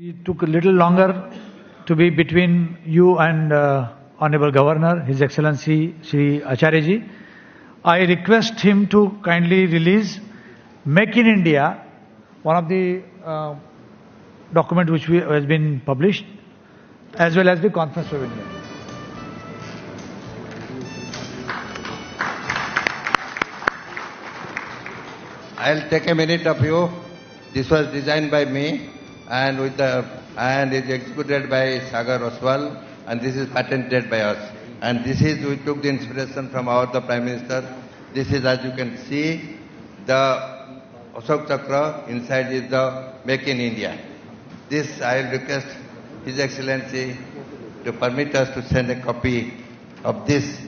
It took a little longer to be between you and Honorable Governor, His Excellency Shri Acharya ji. I request him to kindly release Make in India, one of the document which has been published, as well as the conference souvenir. I'll take a minute of you. This was designed by me and is executed by Sagar Oswal, and this is patented by us. And this is, we took the inspiration from the Prime Minister. This is, as you can see, the Ashok Chakra, inside is the Make in India. This I'll request His Excellency to permit us to send a copy of this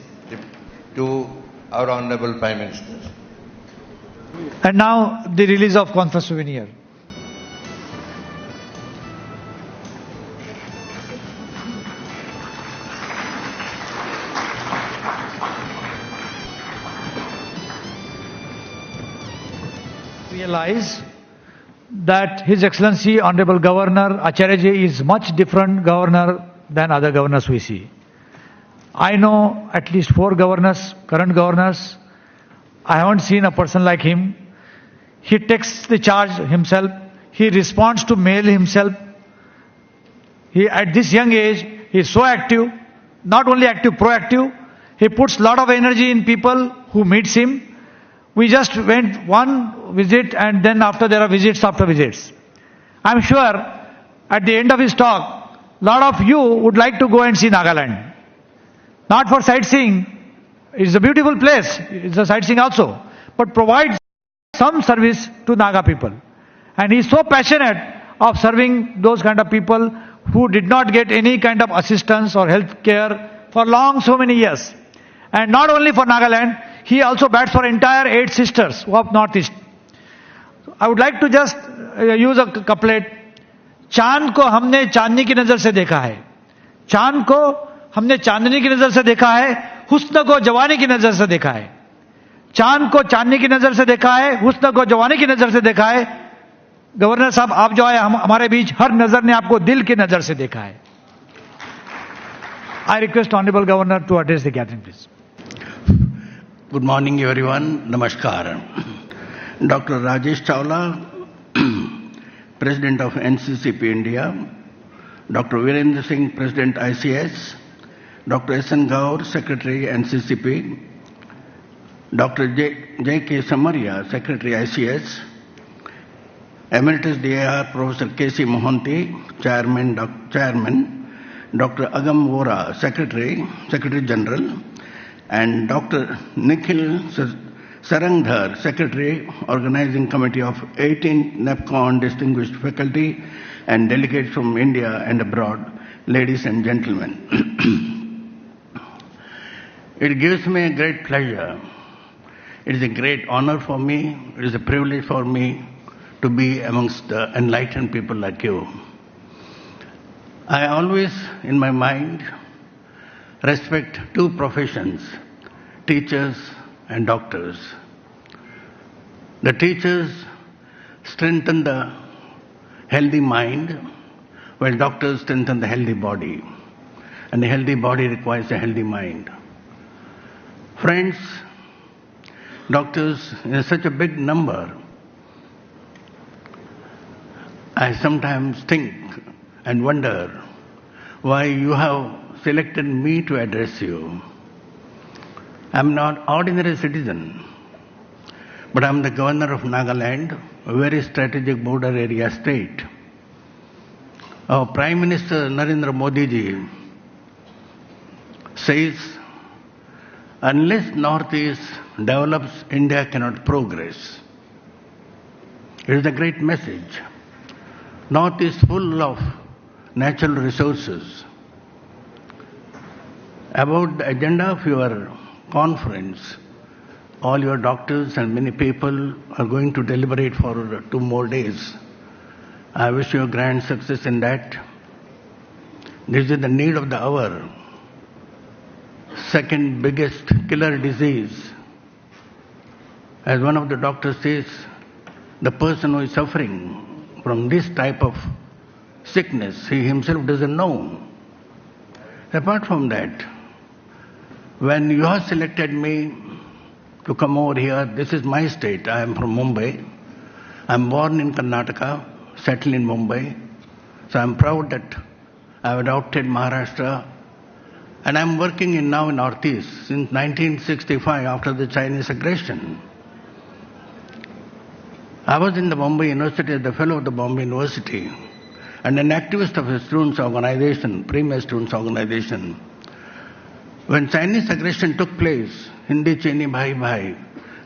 to our Honorable Prime Minister. And now the release of conference souvenir. Realize that His Excellency Honorable Governor Acharya ji is much different governor than other governors we see. I know at least 4 governors, current governors. I haven't seen a person like him. He takes the charge himself. He responds to mail himself. He, at this young age, he is so active. Not only active, proactive. He puts a lot of energy in people who meets him. We just went one visit, and then after there are visits after visits. I'm sure at the end of his talk, a lot of you would like to go and see Nagaland. Not for sightseeing. It's a beautiful place. It's a sightseeing also. But provides some service to Naga people. And he is so passionate of serving those kind of people who did not get any kind of assistance or health care for so many years. And not only for Nagaland, he also bats for entire 8 sisters of Northeast. I would like to just use a couplet. चांद को हमने चांदनी की नजर से देखा है. चांद को हमने चांदनी की नजर से देखा है. हुस्न को जवानी की नजर से देखा है. चांद को चांदनी की नजर से देखा है. हुस्न को जवानी की नजर से देखा है. गवर्नर साहब, आप जो आए हमारे बीच, हर नजर ने आपको दिल की नजर से देखा है. I request Honorable Governor to address the gathering, please. Good morning, everyone. Namaskar. Dr. Rajesh Chawla, President of NCCP India, Dr. Virendra Singh, President ICS, Dr. S.N. Gaur, Secretary NCCP, Dr. J.K. Samaria, Secretary ICS, Emeritus DAR Professor K.C. Mohanty, Chairman, Dr. Agam Vora, Secretary General, and Dr. Nikhil Sarangdhar, Secretary, Organizing Committee of 18 Nepcon distinguished faculty and delegates from India and abroad, ladies and gentlemen. It gives me a great pleasure. It is a great honor for me. It is a privilege for me to be amongst the enlightened people like you. I always, in my mind, respect 2 professions, teachers and doctors. The teachers strengthen the healthy mind, while doctors strengthen the healthy body. And a healthy body requires a healthy mind. Friends, doctors in such a big number, I sometimes think and wonder why you have selected me to address you. I'm not ordinary citizen, but I'm the governor of Nagaland, a very strategic border area state. Our Prime Minister Narendra Modi ji says, unless Northeast develops, India cannot progress. It is a great message. North is full of natural resources. About the agenda of your conference, all your doctors and many people are going to deliberate for 2 more days. I wish you a grand success in that. This is the need of the hour. Second biggest killer disease. As one of the doctors says, the person who is suffering from this type of sickness. He himself doesn't know. Apart from that, when you have selected me to come over here, this is my state. I am from Mumbai. I am born in Karnataka, settled in Mumbai. So I am proud that I have adopted Maharashtra. And I am working now in Northeast since 1965 after the Chinese aggression. I was in the Bombay University as the fellow of the Bombay University and an activist of a students' organization, premier students' organization. When Chinese aggression took place, Hindi Chini Bhai Bhai,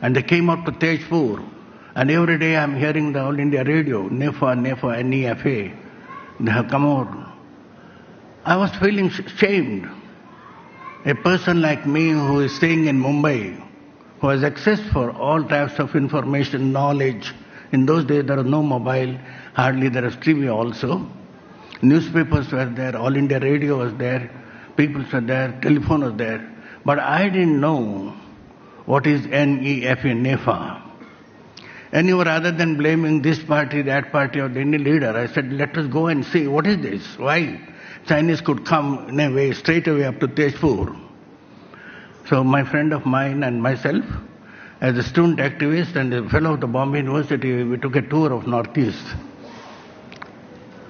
and they came out to Tejpur, and every day I'm hearing the All India radio, NEFA, NEFA, they have come out. I was feeling shamed. A person like me who is staying in Mumbai, who has access for all types of information, knowledge. In those days there was no mobile, hardly there was TV also. Newspapers were there, All India radio was there, people were there, telephone was there. But I didn't know what is NEFA, NEFA. Anyway, rather than blaming this party, that party or any leader, I said, let us go and see what is this, why Chinese could come in a way straight away up to Tejpur. So my friend of mine and myself, as a student activist and a fellow of the Bombay University, we took a tour of Northeast.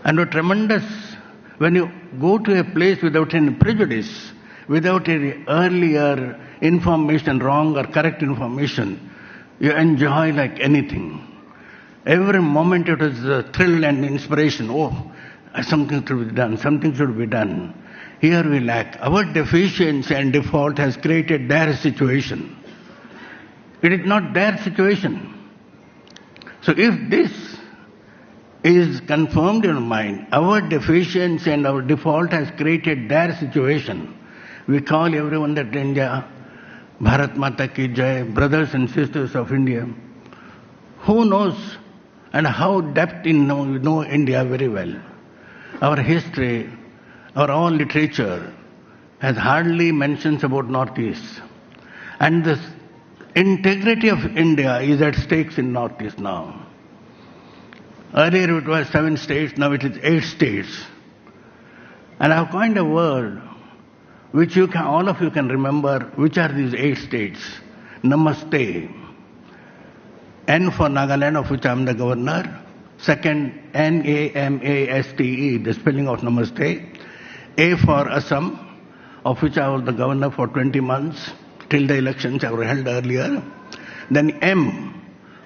And it was tremendous when you go to a place without any prejudice, without any earlier information, wrong or correct information, you enjoy like anything. Every moment it was a thrill and inspiration. Oh, something should be done, something should be done. Here we lack. Our deficiency and default has created their situation. It is not their situation. So if this is confirmed in mind, our deficiency and our default has created their situation. We call everyone that India, Bharat Mata Ki Jai, brothers and sisters of India. Who knows and how depth in know India very well. Our history, our all literature has hardly mentions about Northeast. And the integrity of India is at stake in Northeast now. Earlier it was 7 states, now it is 8 states. And I have coined a word which you can, all of you can remember. Which are these 8 states? Namaste. N for Nagaland, of which I am the governor. Second, Namaste, the spelling of Namaste. A for Assam, of which I was the governor for 20 months, till the elections I were held earlier. Then M,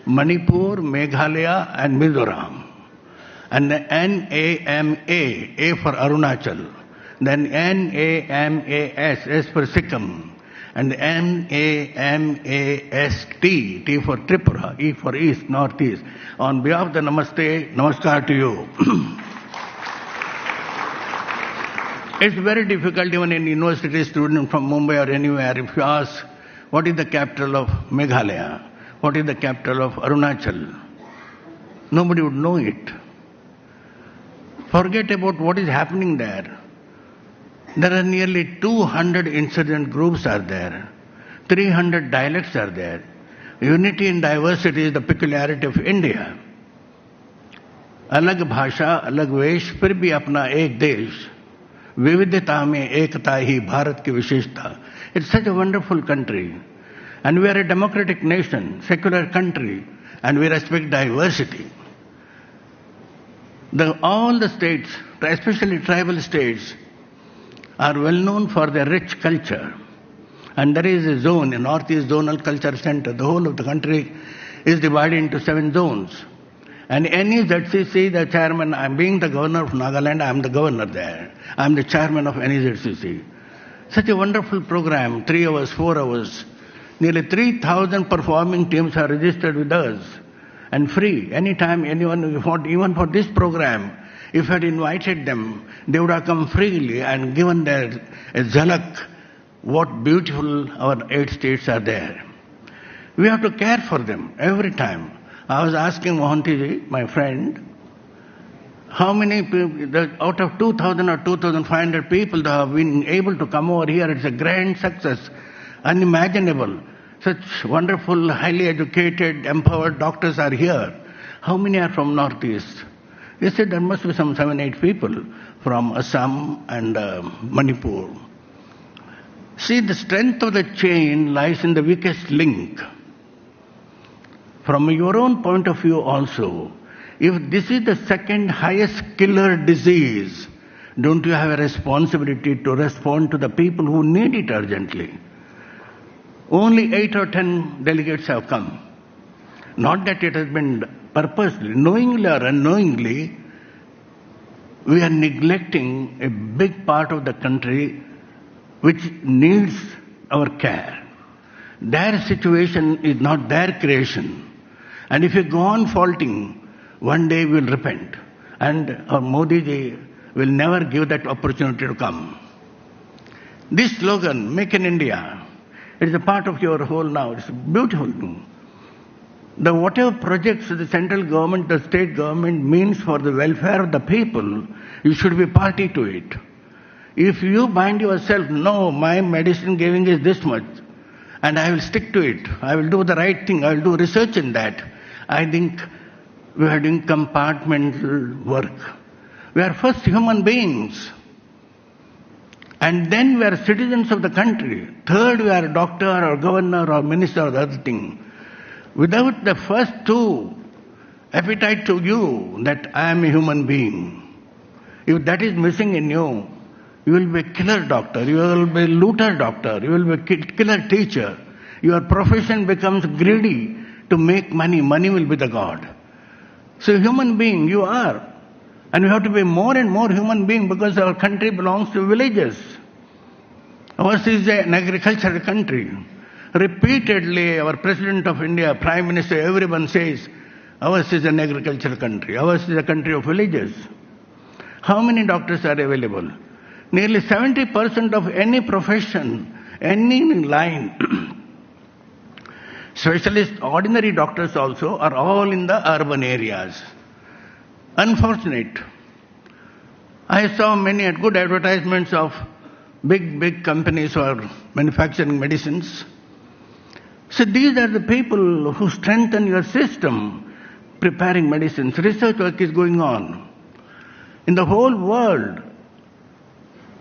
Manipur, Meghalaya and Mizoram. And the NAMA, A for Arunachal. Then NAMAS, S for Sikkim. And NAMAST, T for Tripura, E for East, Northeast. On behalf of the Namaste, Namaskar to you. It's very difficult even in university student from Mumbai or anywhere, if you ask, what is the capital of Meghalaya? What is the capital of Arunachal? Nobody would know it. Forget about what is happening there. There are nearly 200 insurgent groups are there. 300 dialects are there. Unity in diversity is the peculiarity of India. अलग भाषा, अलग वेश, फिर भी अपना एक देश. विविधता में एकता ही भारत की विशेषता. It's such a wonderful country. And we are a democratic nation, secular country, and we respect diversity. All the states, especially tribal states, are well known for their rich culture. And there is a zone, a Northeast Zonal Culture Center. The whole of the country is divided into 7 zones. And any ZCC, the chairman, I'm being the governor of Nagaland, I'm the governor there. I'm the chairman of any ZCC. Such a wonderful program, 3 hours, 4 hours. Nearly 3,000 performing teams are registered with us. And free, anytime anyone, even for this program, if I had invited them, they would have come freely and given their a zhalak, what beautiful our 8 states are there. We have to care for them every time. I was asking Mohanty, my friend, how many people, out of 2,000 or 2,500 people that have been able to come over here, it's a grand success, unimaginable. Such wonderful, highly educated, empowered doctors are here. How many are from Northeast? He said there must be some 7-8 people from Assam and Manipur. See, the strength of the chain lies in the weakest link. From your own point of view also, if this is the second highest killer disease, don't you have a responsibility to respond to the people who need it urgently? Only 8 or 10 delegates have come. Not that it has been purposely, knowingly or unknowingly, we are neglecting a big part of the country which needs our care. Their situation is not their creation. And if you go on faulting, one day we will repent. And our Modi ji will never give that opportunity to come. This slogan, Make in India, it is a part of your whole now. It's a beautiful thing. The whatever projects the central government, the state government means for the welfare of the people, you should be party to it. If you bind yourself, no, my medicine giving is this much, and I will stick to it, I will do the right thing, I will do research in that, I think we are doing compartmental work. We are first human beings. And then we are citizens of the country. Third, we are a doctor or governor or minister or the other thing. Without the first two, appetite to you that I am a human being, if that is missing in you, you will be a killer doctor, you will be a looter doctor, you will be a killer teacher. Your profession becomes greedy to make money. Money will be the God. So human being you are. And we have to be more and more human being because our country belongs to villages. Ours is an agricultural country. Repeatedly, our President of India, Prime Minister, everyone says, ours is an agricultural country. Ours is a country of villages. How many doctors are available? Nearly 70% of any profession, any line, specialist, ordinary doctors also, are all in the urban areas. Unfortunate. I saw many good advertisements of big companies who are manufacturing medicines. So these are the people who strengthen your system, preparing medicines. Research work is going on. In the whole world,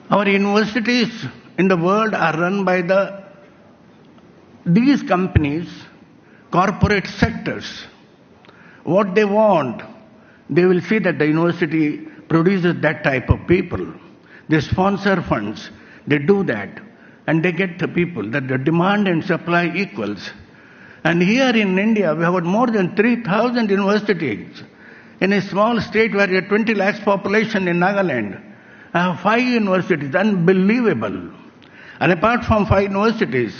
our universities in the world are run by these companies, corporate sectors. What they want, they will see that the university produces that type of people. They sponsor funds, they do that, and they get the people, that the demand and supply equals. And here in India, we have got more than 3,000 universities. In a small state where you have 20 lakhs population in Nagaland, I have 5 universities, unbelievable. And apart from 5 universities,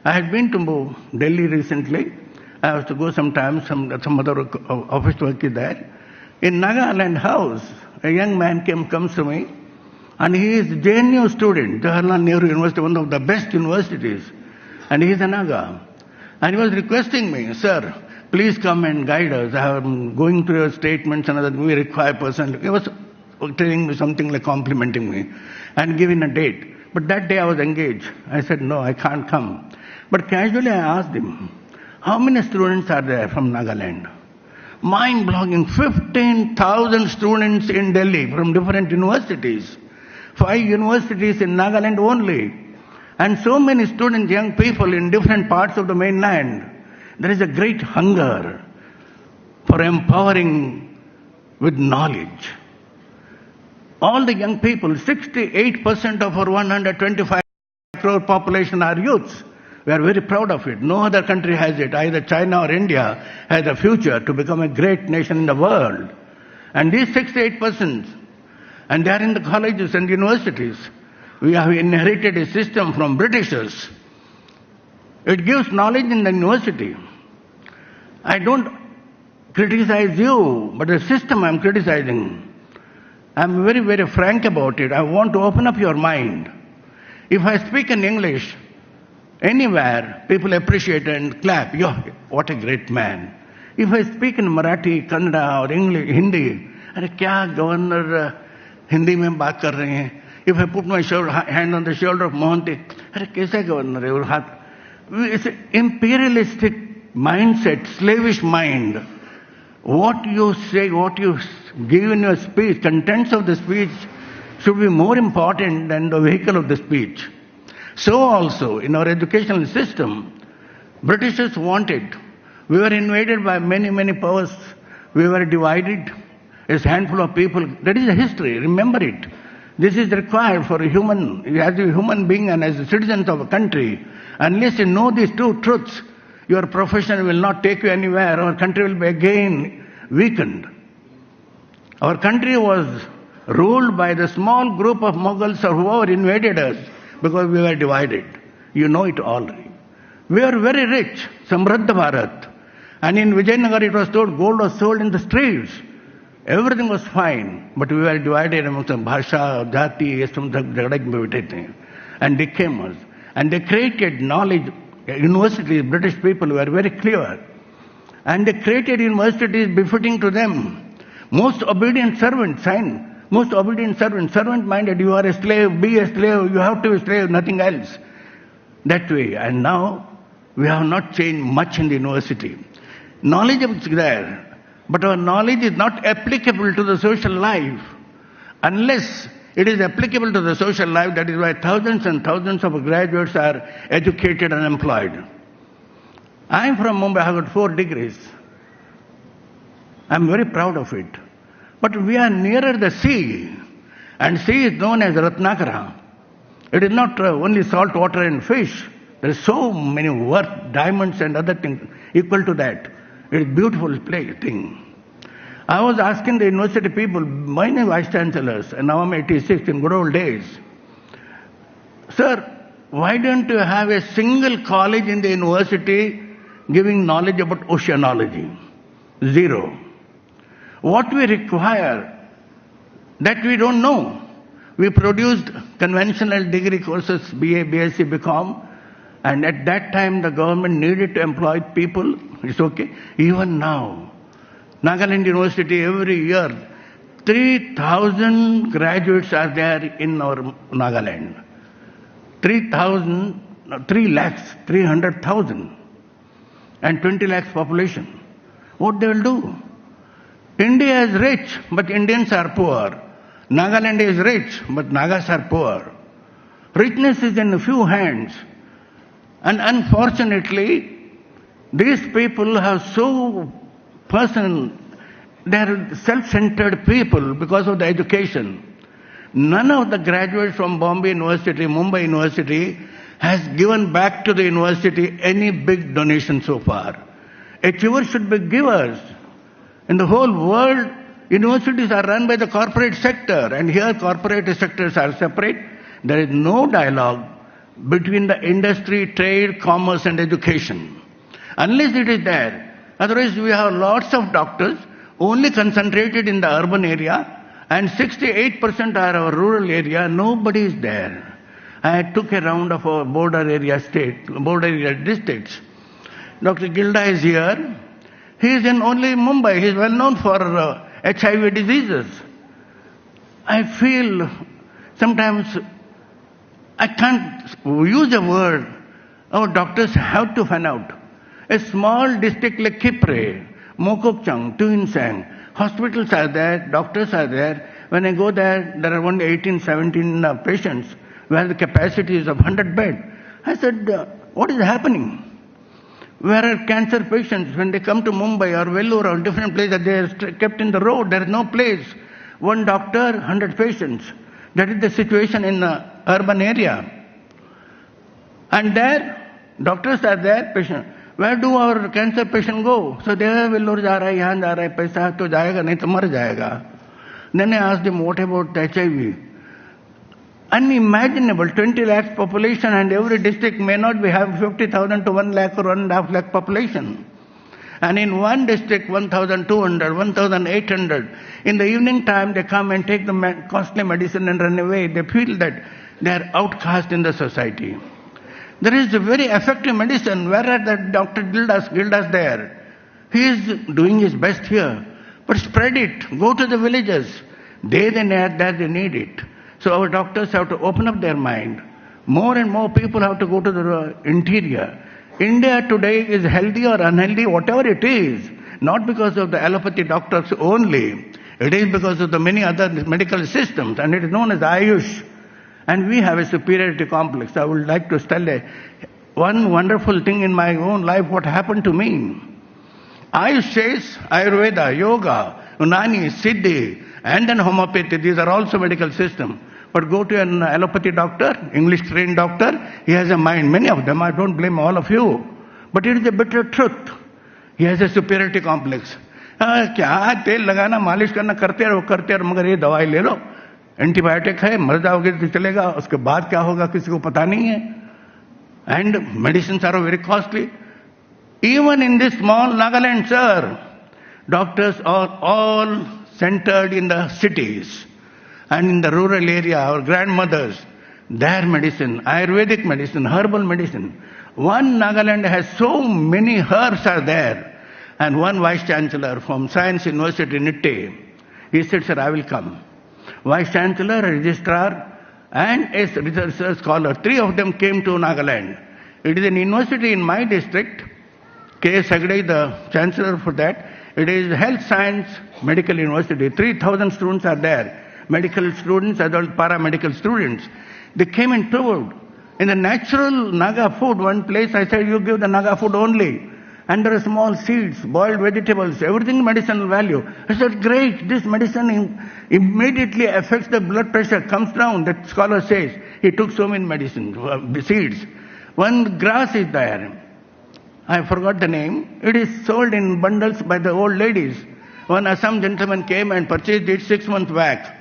I had been to Delhi recently. I have to go sometime, some other office work is there. In Nagaland house, a young man comes to me, and he is a JNU student, Jawaharlal Nehru University, one of the best universities, and he is a Naga. And he was requesting me, sir, please come and guide us. I am going through your statements and other, we require person. He was telling me something like complimenting me and giving a date. But that day I was engaged. I said, no, I can't come. But casually I asked him, how many students are there from Nagaland? Mind-blogging, 15,000 students in Delhi from different universities. 5 universities in Nagaland only. And so many students, young people in different parts of the mainland. There is a great hunger for empowering with knowledge. All the young people, 68% of our 125 crore population are youths. We are very proud of it. No other country has it. Either China or India has a future to become a great nation in the world. And these 68%, and they are in the colleges and universities. We have inherited a system from Britishers. It gives knowledge in the university. I don't criticize you, but the system I'm criticizing. I'm very, very frank about it. I want to open up your mind. If I speak in English, anywhere, people appreciate and clap. Yo, what a great man. If I speak in Marathi, Kannada or English, Hindi, अरे क्या governor Hindi में बात कर रहे हैं? If I put my hand on the shoulder of Mohanty, अरे कैसा governor है? और हाथ, it's an imperialistic mindset, slavish mind. What you say, what you given your speech, contents of the speech should be more important than the vehicle of the speech. So also, in our educational system, Britishers wanted. We were invaded by many, many powers. We were divided as a handful of people. That is a history. Remember it. This is required for a human, as a human being and as a citizen of a country. Unless you know these two truths, your profession will not take you anywhere. Our country will be again weakened. Our country was ruled by the small group of Mughals or whoever invaded us because we were divided. You know it all. We are very rich, Samradha Bharat. And in Vijayanagar it was told gold was sold in the streets. Everything was fine, but we were divided amongst the Bhasha, Jati, and they came us. And they created knowledge. Universities, British people were very clever. And they created universities befitting to them. Most obedient servant, sign. Most obedient servant. Servant-minded, you are a slave, be a slave, you have to be a slave, nothing else. That way. And now, we have not changed much in the university. Knowledge is there, but our knowledge is not applicable to the social life. Unless it is applicable to the social life, that is why thousands and thousands of graduates are educated and employed. I am from Mumbai, I have got 4 degrees. I am very proud of it. But we are nearer the sea, and sea is known as Ratnakara. It is not only salt water and fish. There is so many worth, diamonds and other things equal to that. It is a beautiful thing. I was asking the university people, many vice chancellors, and now I'm 86 in good old days, sir, why don't you have a single college in the university giving knowledge about oceanology? 0. What we require, that we don't know. We produced conventional degree courses, BA, BSc, BCom, and at that time the government needed to employ people. It's okay. Even now, Nagaland University every year, 3,000 graduates are there in our Nagaland. 300,000 and 20 lakhs population. What they will do? India is rich, but Indians are poor. Nagaland is rich, but Nagas are poor. Richness is in a few hands. And unfortunately, these people have so they are self-centered people because of the education. None of the graduates from Bombay University, Mumbai University has given back to the university any big donation so far. Achievers should be givers. In the whole world, universities are run by the corporate sector, and here corporate sectors are separate. There is no dialogue between the industry, trade, commerce and education. Unless it is there. Otherwise, we have lots of doctors only concentrated in the urban area, and 68% are our rural area. Nobody is there. I took a round of our border area districts. Dr. Gilda is here. He is in only Mumbai. He is well known for HIV diseases. I feel sometimes I can't use a word. Our doctors have to find out. A small district like Kipre, Mokokchung, Tuinsang, hospitals are there, doctors are there. When I go there, there are only 18, 17 patients where the capacity is of 100 beds. I said, what is happening? Where are cancer patients? When they come to Mumbai or Vellore or different places, they are kept in the road. There is no place. One doctor, 100 patients. That is the situation in the urban area. And there, doctors are there, patients. Where do our cancer patients go? So they are Vellore ja raha hai, yahan ja raha hai, paisa to jayega, nahi to mar jayega. Then I asked them, what about HIV? Unimaginable, 20 lakhs population, and every district may not be have 50,000 to 1 lakh or 1.5 lakh population. And in one district, 1,200, 1,800. In the evening time, they come and take the costly medicine and run away. They feel that they are outcast in the society. There is a very effective medicine. Where are the Dr. Gildas there? He is doing his best here. But spread it. Go to the villages. They need it. So our doctors have to open up their mind. More and more people have to go to the interior. India today is healthy or unhealthy, whatever it is, not because of the allopathy doctors only. It is because of the many other medical systems, and it is known as Ayush. And we have a superiority complex. I would like to tell one wonderful thing in my own life, what happened to me. Ayush says Ayurveda, Yoga, Unani, Siddhi, and then homeopathy. These are also medical systems. But go to an allopathy doctor, English trained doctor, he has a mind. Many of them, I don't blame all of you. But it is a bitter truth. He has a superiority complex. क्या तेल लगाना मालिश करना करते रहो मगर ये दवाई ले लो, एंटीबायोटिक है, मर जाओगे तो चलेगा, उसके बाद क्या होगा किसी को पता नहीं है. And medicines are very costly. Even in this small Nagaland, sir, doctors are all centered in the cities. And in the rural area, our grandmothers, their medicine, Ayurvedic medicine, herbal medicine. One Nagaland has so many herbs are there. And one vice chancellor from Science University, Nitte, he said, sir, I will come. Vice chancellor, a registrar, and a researcher scholar, three of them came to Nagaland. It is an university in my district, K.S. Hegde, the chancellor for that. It is Health Science Medical University. 3,000 students are there. Medical students, adult paramedical students. They came and toured. In the natural Naga food, one place I said, you give the Naga food only. And there are small seeds, boiled vegetables, everything medicinal value. I said, great, this medicine immediately affects the blood pressure, comes down. That scholar says, he took so many medicine, seeds. One grass is there. I forgot the name. It is sold in bundles by the old ladies. One Assam gentleman came and purchased it 6 months back.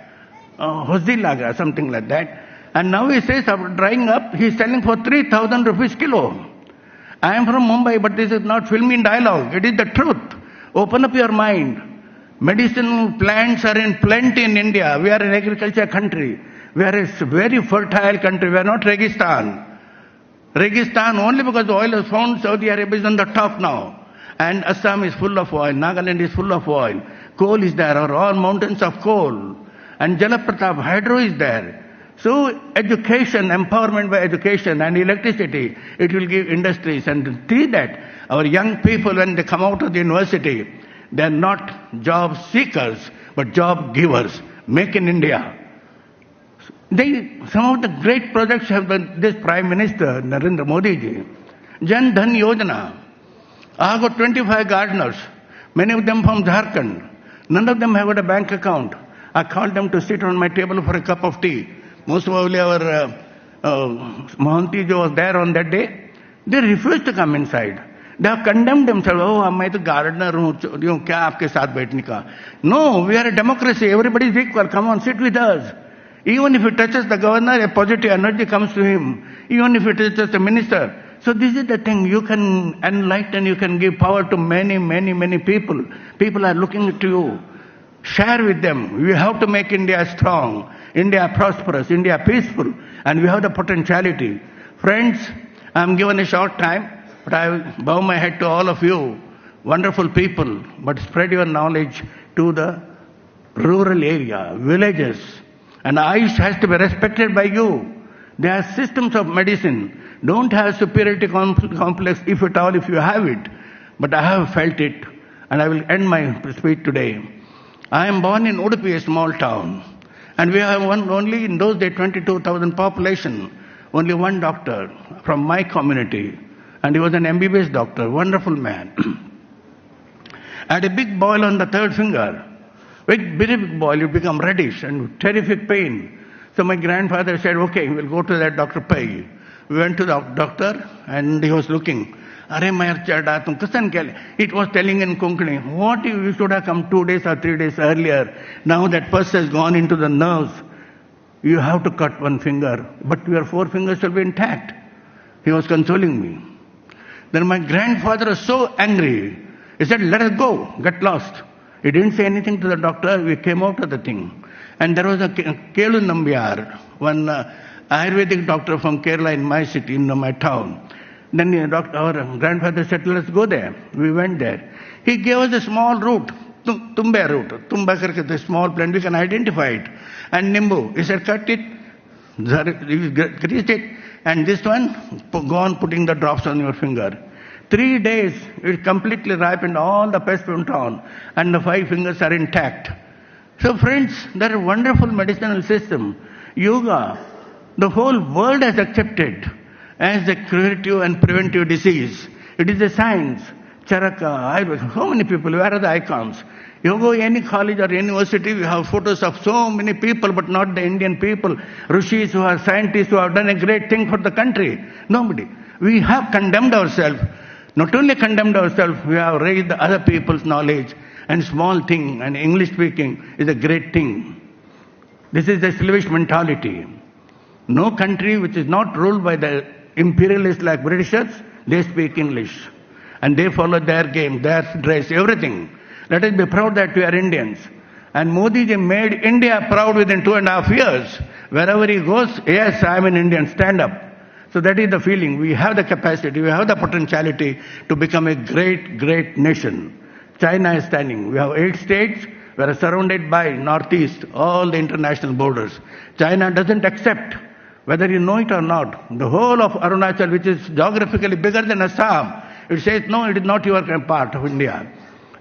Hosdilaga, something like that. And now he says, after drying up, he is selling for 3,000 rupees kilo. I am from Mumbai, but this is not filmy dialogue. It is the truth. Open up your mind. Medicinal plants are in plenty in India. We are an agriculture country. We are a very fertile country. We are not Registan. Registan only because the oil is found. Saudi Arabia is on the top now. And Assam is full of oil. Nagaland is full of oil. Coal is there, or all mountains of coal. And Jalapratap, hydro is there. So education, empowerment by education and electricity, it will give industries. And see that our young people, when they come out of the university, they are not job seekers, but job givers. Make in India. Some of the great projects have done this Prime Minister, Narendra Modi ji. Jan Dhan Yojana. I have got 25 gardeners, many of them from Jharkhand. None of them have got a bank account. I called them to sit on my table for a cup of tea. Most probably our Mohanty was there on that day. They refused to come inside. They have condemned themselves. Oh, I'm a gardener. No, we are a democracy. Everybody is equal. Come on, sit with us. Even if it touches the governor, a positive energy comes to him. Even if it touches the minister. So this is the thing. You can enlighten, you can give power to many, many, many people. People are looking to you. Share with them. We have to make India strong, India prosperous, India peaceful, and we have the potentiality. Friends, I am given a short time, but I bow my head to all of you, wonderful people, but spread your knowledge to the rural area, villages, and Ayush has to be respected by you. There are systems of medicine. Don't have superiority complex, if at all, if you have it. But I have felt it, and I will end my speech today. I am born in Udupi, a small town, and we have only in those days 22,000 population, only one doctor from my community, and he was an MBBS doctor, wonderful man. I had a big boil on the third finger, very big boil, it became reddish and terrific pain. So my grandfather said, okay, we'll go to that Dr. Pai. We went to the doctor, and he was looking. It was telling in Konkani, what you should have come 2 days or 3 days earlier. Now that pus has gone into the nerves. You have to cut one finger, but your 4 fingers will be intact. He was consoling me. Then my grandfather was so angry. He said, let us go, get lost. He didn't say anything to the doctor. We came out of the thing. And there was a Kelu Nambiar, one Ayurvedic doctor from Kerala in my city, in my town. Then our grandfather said, let's go there. We went there. He gave us a small root, Tumbe root. Tumba karke, the small plant, we can identify it. And Nimbu, he said, cut it, grease it, and this one, go on putting the drops on your finger. 3 days, it completely ripened, all the pest went on, and the 5 fingers are intact. So friends, that is a wonderful medicinal system. Yoga, the whole world has accepted as the curative and preventive disease. It is a science. Charaka, Ayurveda, so many people, where are the icons? You go any college or university, we have photos of so many people, but not the Indian people. Rishis who are scientists who have done a great thing for the country. Nobody. We have condemned ourselves. Not only condemned ourselves, we have raised other people's knowledge. And small thing, and English speaking is a great thing. This is the slavish mentality. No country which is not ruled by the imperialists like Britishers, they speak English. And they follow their game, their dress, everything. Let us be proud that we are Indians. And Modi ji made India proud within 2.5 years. Wherever he goes, yes, I am an Indian, stand up. So that is the feeling. We have the capacity, we have the potentiality to become a great, great nation. China is standing. We have 8 states. We are surrounded by northeast, all the international borders. China doesn't accept, whether you know it or not, the whole of Arunachal, which is geographically bigger than Assam, it says, no, it is not your part of India.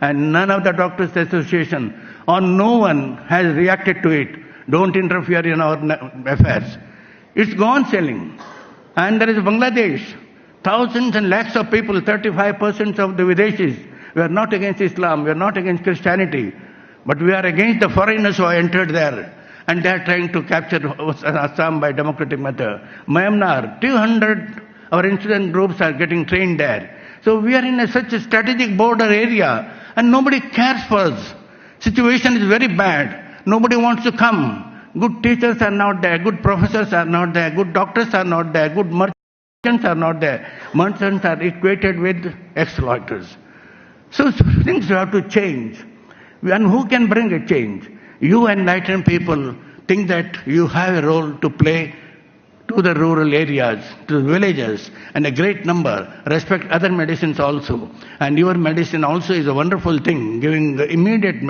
And none of the Doctors Association or no one has reacted to it. Don't interfere in our affairs. It's gone selling. And there is Bangladesh. Thousands and lakhs of people, 35% of the Videshis. We are not against Islam, we are not against Christianity, but we are against the foreigners who have entered there. And they are trying to capture Assam by democratic method. Myanmar, 200 our insurgent groups are getting trained there. So we are in such a strategic border area and nobody cares for us. Situation is very bad. Nobody wants to come. Good teachers are not there, good professors are not there, good doctors are not there, good merchants are not there. Merchants are equated with exploiters. So things have to change. And who can bring a change? You enlightened people think that you have a role to play to the rural areas, to the villages, and a great number. Respect other medicines also. And your medicine also is a wonderful thing, giving the immediate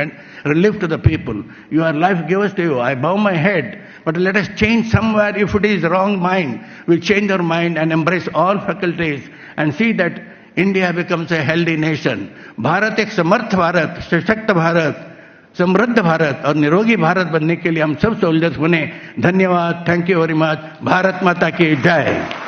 relief to the people. You are life givers to you. I bow my head. But let us change somewhere. If it is wrong mind, we'll change our mind and embrace all faculties and see that India becomes a healthy nation. Bharat एक समर्थ भारत, सशक्त भारत, समृद्ध भारत और निरोगी भारत बनने के लिए हम सब सोल्जर्स बने. धन्यवाद. Thank you very much. Bharat माता की जय.